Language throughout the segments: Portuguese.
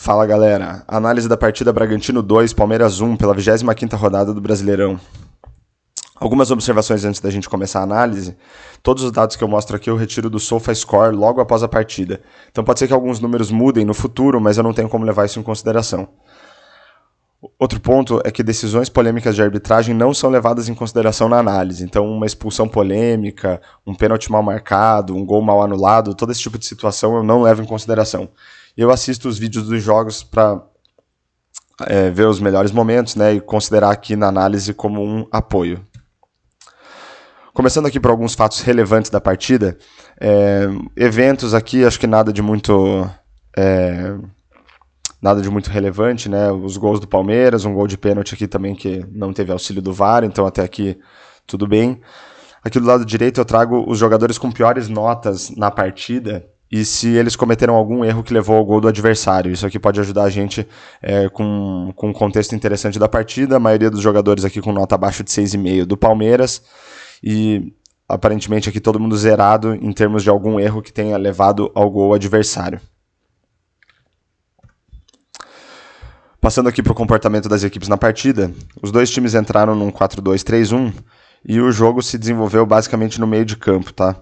Fala galera, análise da partida Bragantino 2, Palmeiras 1 pela 25ª rodada do Brasileirão. Algumas observações antes da gente começar a análise. Todos os dados que eu mostro aqui eu retiro do SofaScore logo após a partida. Então pode ser que alguns números mudem no futuro, mas eu não tenho como levar isso em consideração. Outro ponto é que decisões polêmicas de arbitragem não são levadas em consideração na análise. Então uma expulsão polêmica, um pênalti mal marcado, um gol mal anulado, todo esse tipo de situação eu não levo em consideração. Eu assisto os vídeos dos jogos para ver os melhores momentos, né, e considerar aqui na análise como um apoio. Começando aqui por alguns fatos relevantes da partida, eventos aqui, acho que nada de muito relevante, né? Os gols do Palmeiras, um gol de pênalti aqui também que não teve auxílio do VAR, então até aqui tudo bem. Aqui do lado direito eu trago os jogadores com piores notas na partida e se eles cometeram algum erro que levou ao gol do adversário. Isso aqui pode ajudar a gente com um contexto interessante da partida. A maioria dos jogadores aqui com nota abaixo de 6,5 do Palmeiras e aparentemente aqui todo mundo zerado em termos de algum erro que tenha levado ao gol adversário. Passando aqui para o comportamento das equipes na partida, os dois times entraram num 4-2-3-1 e o jogo se desenvolveu basicamente no meio de campo, tá?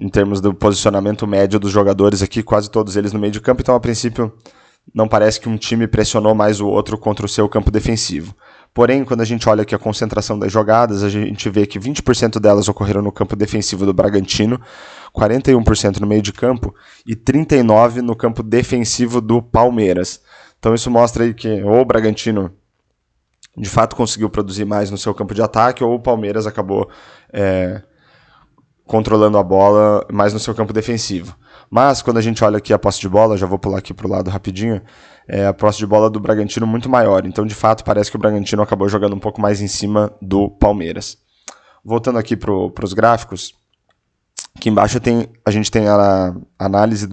Em termos do posicionamento médio dos jogadores aqui, quase todos eles no meio de campo, então a princípio não parece que um time pressionou mais o outro contra o seu campo defensivo. Porém, quando a gente olha aqui a concentração das jogadas, a gente vê que 20% delas ocorreram no campo defensivo do Bragantino, 41% no meio de campo e 39% no campo defensivo do Palmeiras. Então isso mostra aí que ou o Bragantino de fato conseguiu produzir mais no seu campo de ataque ou o Palmeiras acabou controlando a bola mais no seu campo defensivo. Mas quando a gente olha aqui a posse de bola, já vou pular aqui para o lado rapidinho, a posse de bola do Bragantino muito maior. Então de fato parece que o Bragantino acabou jogando um pouco mais em cima do Palmeiras. Voltando aqui para os gráficos, aqui embaixo a gente tem a análise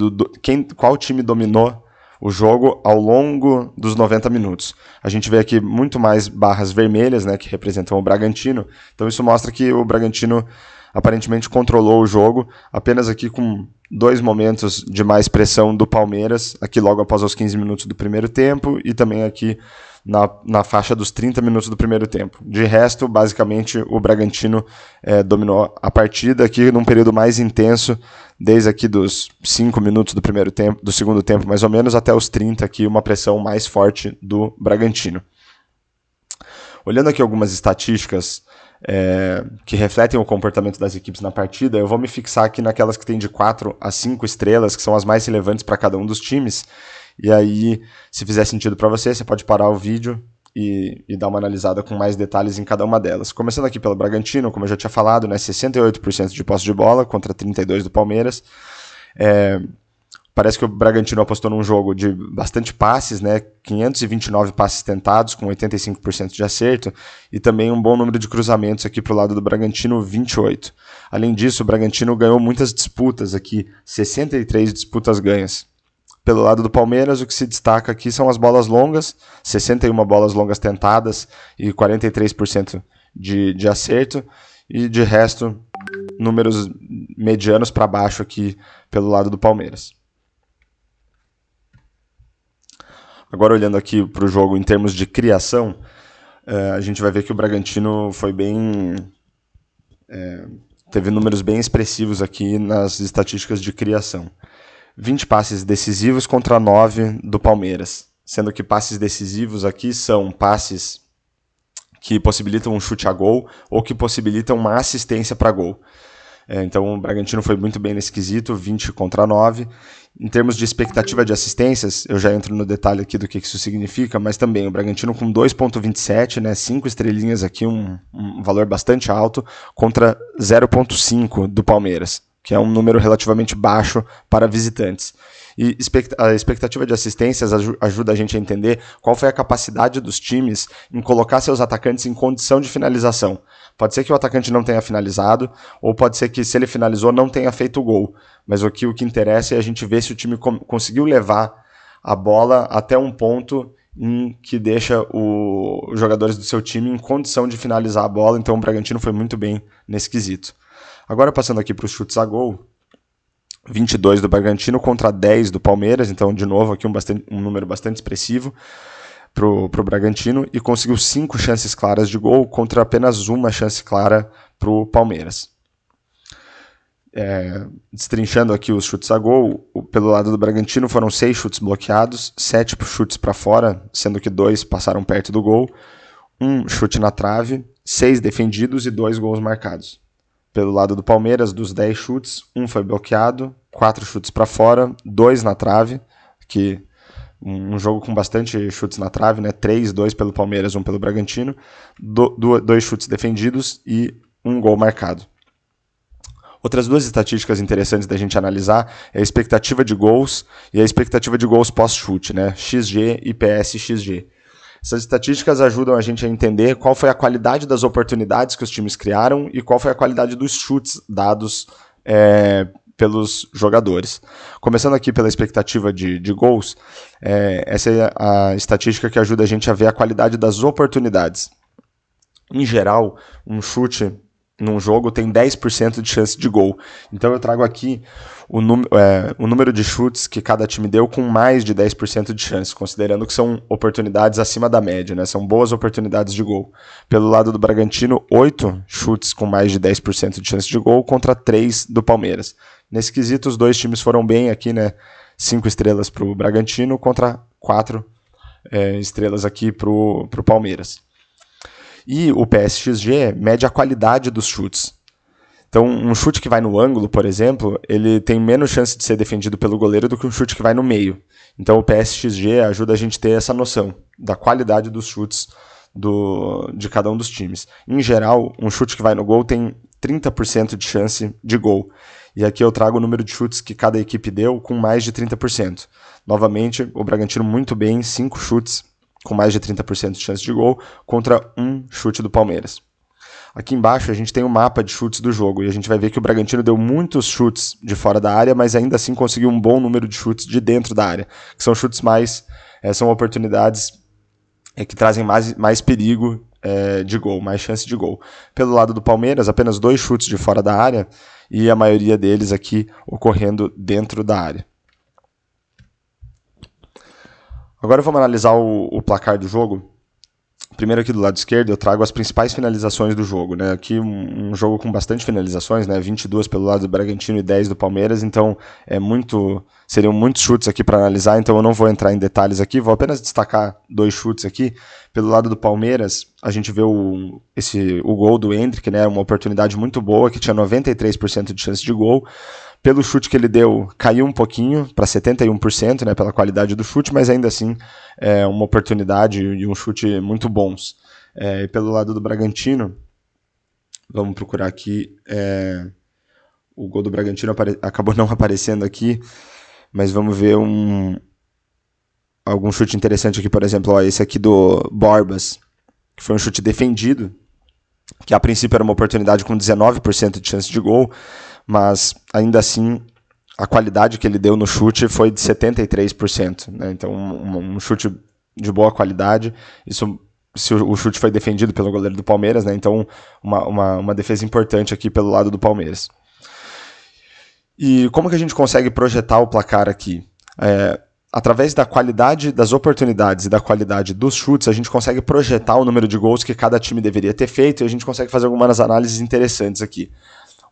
qual time dominou o jogo ao longo dos 90 minutos. A gente vê aqui muito mais barras vermelhas, né, que representam o Bragantino. Então isso mostra que o Bragantino aparentemente controlou o jogo, apenas aqui com 2 momentos de mais pressão do Palmeiras, aqui logo após os 15 minutos do primeiro tempo e também aqui na faixa dos 30 minutos do primeiro tempo. De resto, basicamente, o Bragantino dominou a partida aqui num período mais intenso, desde aqui dos 5 minutos do segundo tempo, mais ou menos, até os 30 aqui, uma pressão mais forte do Bragantino. Olhando aqui algumas estatísticas que refletem o comportamento das equipes na partida, eu vou me fixar aqui naquelas que tem de 4 a 5 estrelas, que são as mais relevantes para cada um dos times. E aí, se fizer sentido para você pode parar o vídeo e dar uma analisada com mais detalhes em cada uma delas. Começando aqui pelo Bragantino, como eu já tinha falado, né, 68% de posse de bola contra 32% do Palmeiras. Parece que o Bragantino apostou num jogo de bastante passes, né? 529 passes tentados, com 85% de acerto, e também um bom número de cruzamentos aqui para o lado do Bragantino, 28. Além disso, o Bragantino ganhou muitas disputas aqui, 63 disputas ganhas. Pelo lado do Palmeiras, o que se destaca aqui são as bolas longas, 61 bolas longas tentadas e 43% de acerto, e de resto, números medianos para baixo aqui pelo lado do Palmeiras. Agora olhando aqui para o jogo em termos de criação, a gente vai ver que o Bragantino foi teve números bem expressivos aqui nas estatísticas de criação. 20 passes decisivos contra 9 do Palmeiras, sendo que passes decisivos aqui são passes que possibilitam um chute a gol ou que possibilitam uma assistência para gol. Então o Bragantino foi muito bem nesse quesito, 20 contra 9. Em termos de expectativa de assistências, eu já entro no detalhe aqui do que isso significa, mas também o Bragantino com 2,27, né, 5 estrelinhas aqui, um valor bastante alto, contra 0,5 do Palmeiras, que é um número relativamente baixo para visitantes. E a expectativa de assistências ajuda a gente a entender qual foi a capacidade dos times em colocar seus atacantes em condição de finalização. Pode ser que o atacante não tenha finalizado, ou pode ser que se ele finalizou não tenha feito o gol. Mas o que interessa é a gente ver se o time conseguiu levar a bola até um ponto em que deixa os jogadores do seu time em condição de finalizar a bola. Então o Bragantino foi muito bem nesse quesito. Agora passando aqui para os chutes a gol, 22 do Bragantino contra 10 do Palmeiras, então de novo aqui um número bastante expressivo pro Bragantino, e conseguiu 5 chances claras de gol contra apenas uma chance clara pro Palmeiras. Destrinchando aqui os chutes a gol, pelo lado do Bragantino foram 6 chutes bloqueados, 7 chutes para fora, sendo que 2 passaram perto do gol, 1 chute na trave, 6 defendidos e 2 gols marcados. Pelo lado do Palmeiras, dos 10 chutes, 1 foi bloqueado, 4 chutes para fora, 2 na trave, que um jogo com bastante chutes na trave, né? 3, 2 pelo Palmeiras, 1 pelo Bragantino, 2 chutes defendidos e 1 gol marcado. Outras 2 estatísticas interessantes da gente analisar é a expectativa de gols e a expectativa de gols pós-chute, né? XG e PSXG. Essas estatísticas ajudam a gente a entender qual foi a qualidade das oportunidades que os times criaram e qual foi a qualidade dos chutes dados pelos jogadores. Começando aqui pela expectativa de gols, essa é a estatística que ajuda a gente a ver a qualidade das oportunidades. Em geral, um chute num jogo tem 10% de chance de gol. Então eu trago aqui o número de chutes que cada time deu com mais de 10% de chance, considerando que são oportunidades acima da média, né? São boas oportunidades de gol. Pelo lado do Bragantino, 8 chutes com mais de 10% de chance de gol contra 3 do Palmeiras. Nesse quesito, os 2 times foram bem aqui, né? 5 estrelas para o Bragantino contra 4 estrelas aqui para o Palmeiras. E o PSXG mede a qualidade dos chutes. Então, um chute que vai no ângulo, por exemplo, ele tem menos chance de ser defendido pelo goleiro do que um chute que vai no meio. Então, o PSXG ajuda a gente a ter essa noção da qualidade dos chutes de cada um dos times. Em geral, um chute que vai no gol tem 30% de chance de gol. E aqui eu trago o número de chutes que cada equipe deu com mais de 30%. Novamente, o Bragantino muito bem, 5 chutes com mais de 30% de chance de gol, contra 1 chute do Palmeiras. Aqui embaixo a gente tem o mapa de chutes do jogo, e a gente vai ver que o Bragantino deu muitos chutes de fora da área, mas ainda assim conseguiu um bom número de chutes de dentro da área, que são chutes são oportunidades que trazem mais perigo de gol, mais chance de gol. Pelo lado do Palmeiras, apenas 2 chutes de fora da área, e a maioria deles aqui ocorrendo dentro da área. Agora vamos analisar o placar do jogo. Primeiro aqui do lado esquerdo eu trago as principais finalizações do jogo, né? Aqui um jogo com bastante finalizações, né? 22 pelo lado do Bragantino e 10 do Palmeiras, então seriam muitos chutes aqui para analisar, então eu não vou entrar em detalhes aqui, vou apenas destacar 2 chutes aqui. Pelo lado do Palmeiras, a gente vê o gol do Endrick, né? Uma oportunidade muito boa, que tinha 93% de chance de gol. Pelo chute que ele deu, caiu um pouquinho para 71%, né, pela qualidade do chute, mas ainda assim é uma oportunidade e um chute muito bons. E pelo lado do Bragantino, vamos procurar aqui, o gol do Bragantino acabou não aparecendo aqui, mas vamos ver algum chute interessante aqui, por exemplo, esse aqui do Borbas, que foi um chute defendido, que a princípio era uma oportunidade com 19% de chance de gol, mas ainda assim a qualidade que ele deu no chute foi de 73%, né? Então um chute de boa qualidade, isso se o chute foi defendido pelo goleiro do Palmeiras, né? Então uma defesa importante aqui pelo lado do Palmeiras. E como que a gente consegue projetar o placar aqui? Através da qualidade das oportunidades e da qualidade dos chutes, a gente consegue projetar o número de gols que cada time deveria ter feito, e a gente consegue fazer algumas análises interessantes aqui.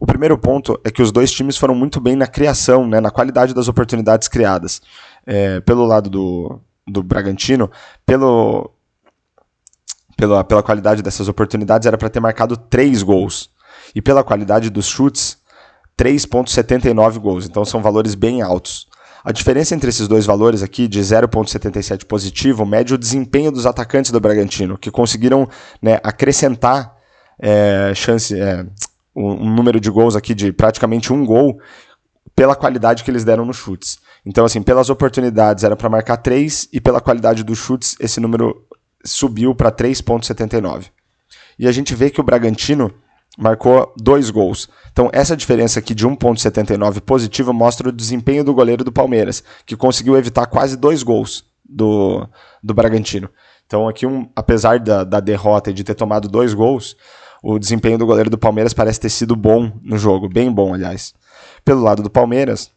O primeiro ponto é que os 2 times foram muito bem na criação, né, na qualidade das oportunidades criadas. Pelo lado do Bragantino, pela qualidade dessas oportunidades, era para ter marcado 3 gols. E pela qualidade dos chutes, 3,79 gols. Então são valores bem altos. A diferença entre esses 2 valores aqui, de 0,77 positivo, mede o desempenho dos atacantes do Bragantino, que conseguiram, né, acrescentar um número de gols aqui de praticamente 1 gol pela qualidade que eles deram nos chutes. Então, assim, pelas oportunidades era para marcar 3 e pela qualidade dos chutes esse número subiu para 3,79. E a gente vê que o Bragantino marcou 2 gols. Então, essa diferença aqui de 1,79 positiva mostra o desempenho do goleiro do Palmeiras, que conseguiu evitar quase 2 gols do Bragantino. Então, aqui, apesar da derrota e de ter tomado 2 gols, o desempenho do goleiro do Palmeiras parece ter sido bom no jogo, bem bom, aliás. Pelo lado do Palmeiras,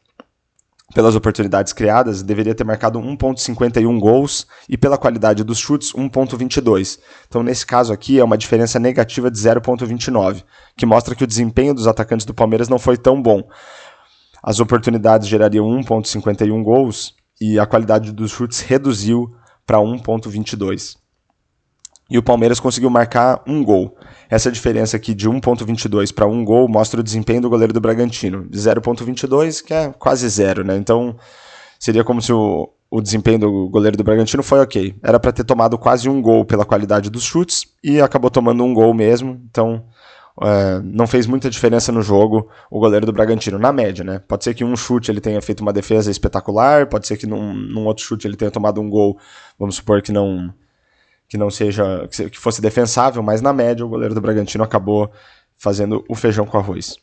pelas oportunidades criadas, deveria ter marcado 1,51 gols e pela qualidade dos chutes, 1,22. Então, nesse caso aqui, é uma diferença negativa de 0,29, que mostra que o desempenho dos atacantes do Palmeiras não foi tão bom. As oportunidades gerariam 1,51 gols e a qualidade dos chutes reduziu para 1,22. E o Palmeiras conseguiu marcar um gol. Essa diferença aqui de 1,22 para 1 gol mostra o desempenho do goleiro do Bragantino. De 0,22, que é quase zero, né? Então, seria como se o desempenho do goleiro do Bragantino foi ok. Era para ter tomado quase um gol pela qualidade dos chutes e acabou tomando um gol mesmo. Então, não fez muita diferença no jogo o goleiro do Bragantino, na média, né? Pode ser que um chute ele tenha feito uma defesa espetacular, pode ser que num outro chute ele tenha tomado um gol, vamos supor que não seja, que fosse defensável, mas na média o goleiro do Bragantino acabou fazendo o feijão com arroz.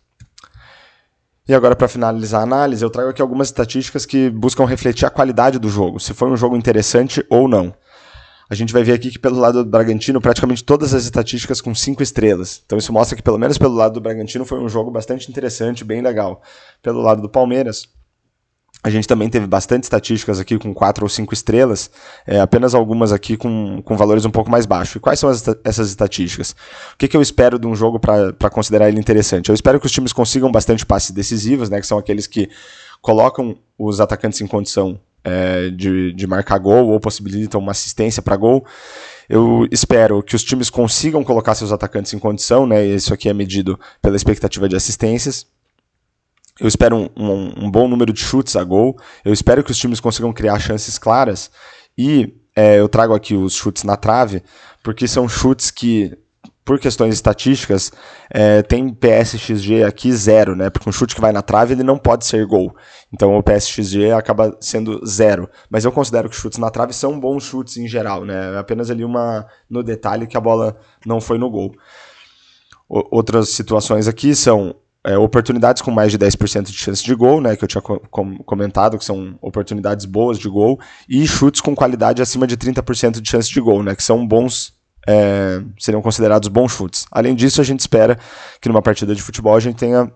E agora, para finalizar a análise, eu trago aqui algumas estatísticas que buscam refletir a qualidade do jogo, se foi um jogo interessante ou não. A gente vai ver aqui que pelo lado do Bragantino, praticamente todas as estatísticas com 5 estrelas. Então isso mostra que pelo menos pelo lado do Bragantino foi um jogo bastante interessante, bem legal. Pelo lado do Palmeiras, a gente também teve bastante estatísticas aqui com 4 ou 5 estrelas, apenas algumas aqui com valores um pouco mais baixos. E quais são essas estatísticas? O que eu espero de um jogo para considerar ele interessante? Eu espero que os times consigam bastante passes decisivos, né, que são aqueles que colocam os atacantes em condição de marcar gol ou possibilitam uma assistência para gol. Eu espero que os times consigam colocar seus atacantes em condição, né, isso aqui é medido pela expectativa de assistências. Eu espero um bom número de chutes a gol. Eu espero que os times consigam criar chances claras. E eu trago aqui os chutes na trave, porque são chutes que, por questões estatísticas, tem PSXG aqui 0, né? Porque um chute que vai na trave ele não pode ser gol. Então o PSXG acaba sendo 0. Mas eu considero que chutes na trave são bons chutes em geral, né? É apenas ali no detalhe que a bola não foi no gol. Outras situações aqui são oportunidades com mais de 10% de chance de gol, né, que eu tinha comentado, que são oportunidades boas de gol, e chutes com qualidade acima de 30% de chance de gol, né, que são bons, seriam considerados bons chutes. Além disso, a gente espera que numa partida de futebol a gente tenha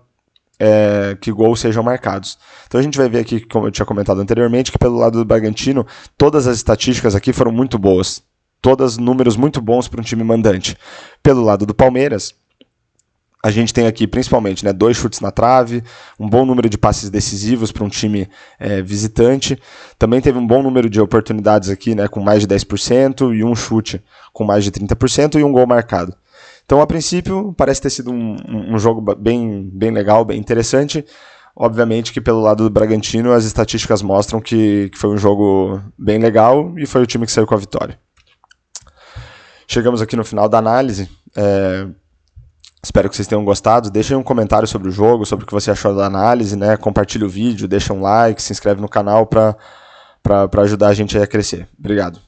que gols sejam marcados. Então a gente vai ver aqui, como eu tinha comentado anteriormente, que pelo lado do Bragantino, todas as estatísticas aqui foram muito boas, todos números muito bons para um time mandante. Pelo lado do Palmeiras, a gente tem aqui principalmente 2 chutes na trave, um bom número de passes decisivos para um time visitante. Também teve um bom número de oportunidades aqui, né, com mais de 10%, e um chute com mais de 30% e um gol marcado. Então, a princípio, parece ter sido um jogo bem legal, bem interessante. Obviamente que pelo lado do Bragantino as estatísticas mostram que foi um jogo bem legal e foi o time que saiu com a vitória. Chegamos aqui no final da análise. Espero que vocês tenham gostado. Deixem um comentário sobre o jogo, sobre o que você achou da análise, né? Compartilhe o vídeo, deixa um like, se inscreve no canal para ajudar a gente a crescer. Obrigado.